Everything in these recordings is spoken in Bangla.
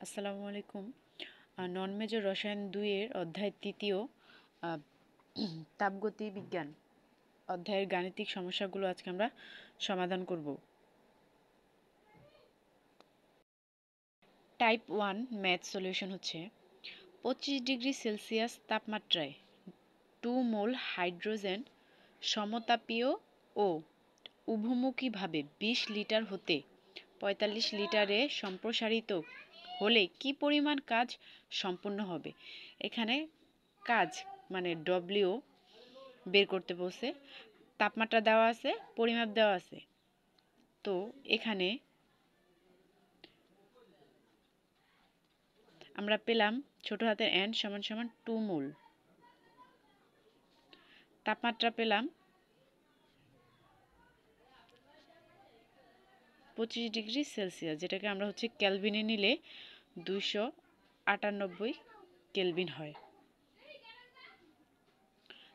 আসসালামু আলাইকুম। নন মেজর রসায়ন 2 এর অধ্যায় 3 তাপগতি বিজ্ঞান অধ্যায়ের গাণিতিক সমস্যাগুলো আজকে আমরা সমাধান করব। টাইপ 1 ম্যাথ সলিউশন হচ্ছে 25 ডিগ্রি সেলসিয়াস তাপমাত্রায় 2 মোল হাইড্রোজেন সমতাপীয় ও উভমুখীভাবে 20 লিটার হতে 45 লিটারে সম্প্রসারিত হলে কি পরিমাণ কাজ সম্পন্ন হবে। এখানে কাজ মানে ডব্লিউ বের করতে বলছে, তাপমাত্রা দেওয়া আছে, পরিমাপ দেওয়া আছে। তো এখানে আমরা পেলাম ছোট হাতের n সমান সমান 2 মোল, তাপমাত্রা পেলাম 25 ডিগ্রি সেলসিয়াস, যেটাকে আমরা হচ্ছে কেলভিনে নিলে 298 কেলভিন হয়।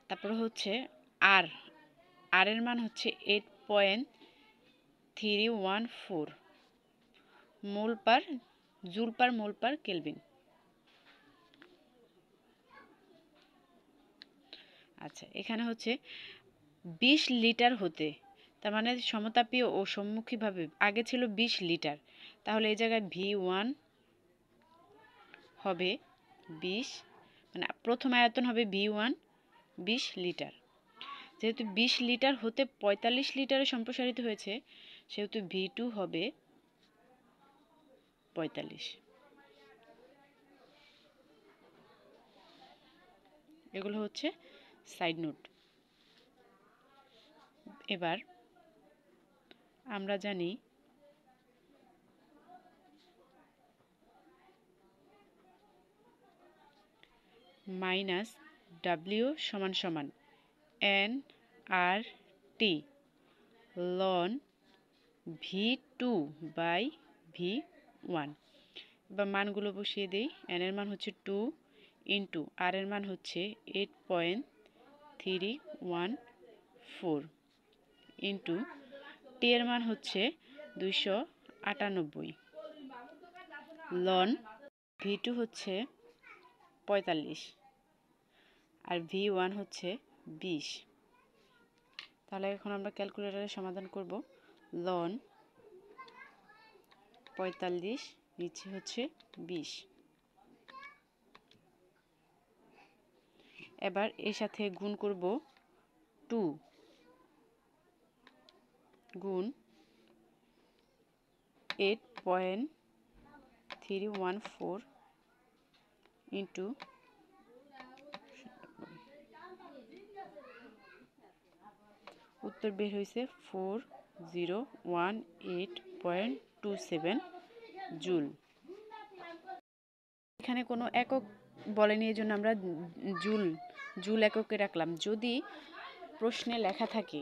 তারপরে হচ্ছে আর এর মান হচ্ছে 8.314 জুল পার মোল পার কেলভিন। আচ্ছা, এখানে হচ্ছে 20 লিটার হতে, তার মানে সমতাপীয় ও সম্মুখীভাবে আগে ছিল 20 লিটার, তাহলে এই জায়গায় V1 হবে 20, মানে প্রথম আয়তন হবে V1 20 লিটার। যেহেতু 20 লিটার হতে 45 লিটারে সম্প্রসারিত হয়েছে, সেহেতু V2 হবে 45। এগুলো হচ্ছে সাইড নোট। এবার আমরা জানি মাইনাস ডাব্লিউ সমান সমান N R T ln V2 by V1। এবার মানগুলো বসিয়ে দিই। এন এর মান হচ্ছে 2 ইন্টু আর এর মান হচ্ছে 8.314 ইন্টু টি এর মান হচ্ছে 298, লন V2 হচ্ছে 45 আর V1 হচ্ছে 20। তাহলে এখন আমরা ক্যালকুলেটরে সমাধান করব। লন 45 নিচে হচ্ছে 20। এবার এর সাথে গুণ করব 2 গুণ 8.314 ইন্টু উত্তর বের হয়েছে 4018.27 জুল। এখানে কোনো একক বলেনি, এই জন্য আমরা জুল এককে রাখলাম। যদি প্রশ্নে লেখা থাকে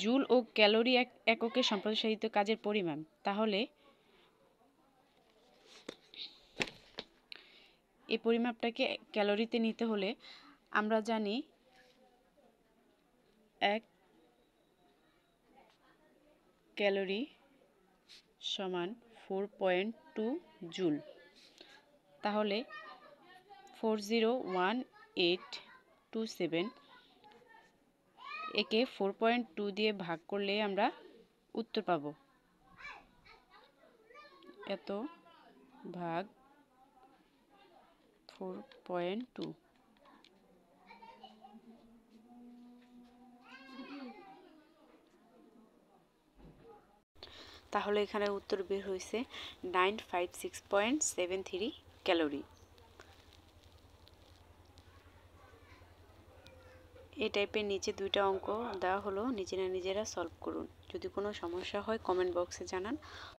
জুল ও ক্যালোরি এককে সম্প্রসারিত কাজের পরিমাণ, তাহলে এই পরিমাপটাকে ক্যালোরিতে নিতে হলে আমরা জানি 1 ক্যালোরি সমান 4.2 জুল। তাহলে 401827 একে 4.2 দিয়ে ভাগ করলে আমরা উত্তর পাব এত ভাগ 4.2। তাহলে এখানে উত্তর বের হয়েছে 956.73 ক্যালোরি। এই টাইপের নিচে দুইটা অঙ্ক দেওয়া হলো, নিজেরা সলভ করুন। যদি কোনো সমস্যা হয় কমেন্ট বক্সে জানান।